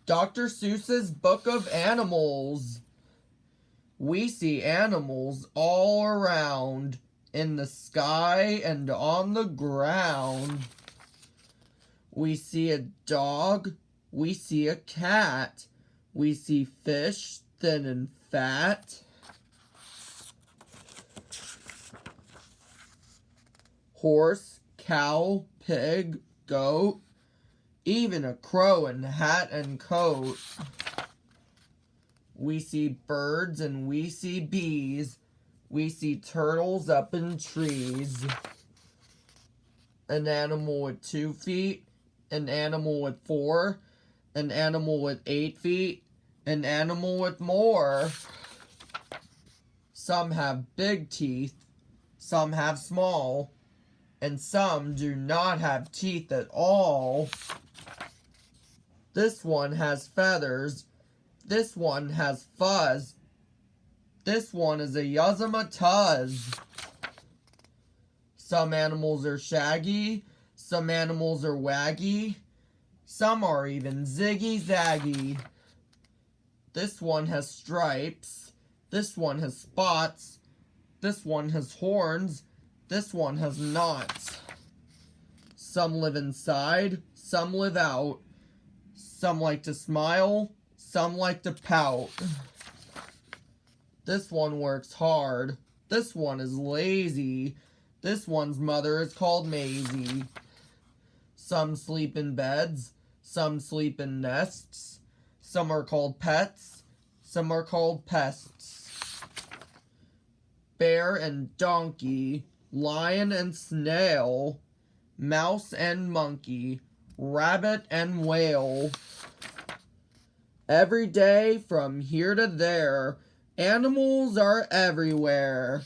Dr. Seuss's Book of Animals. We see animals all around, in the sky and on the ground. We see a dog, we see a cat, we see fish thin and fat. Horse, cow, pig, goat, even a crow in hat and coat. We see birds and we see bees. We see turtles up in trees. An animal with 2 feet, an animal with 4, an animal with 8 feet, an animal with more. Some have big teeth, some have small, and some do not have teeth at all. This one has feathers. This one has fuzz. This one is a yuzamatuz. Some animals are shaggy. Some animals are waggy. Some are even ziggy-zaggy. This one has stripes. This one has spots. This one has horns. This one has knots. Some live inside. Some live out. Some like to smile. Some like to pout. This one works hard. This one is lazy. This one's mother is called Maisie. Some sleep in beds. Some sleep in nests. Some are called pets. Some are called pests. Bear and donkey. Lion and snail. Mouse and monkey. Rabbit and whale. Every day from here to there, animals are everywhere.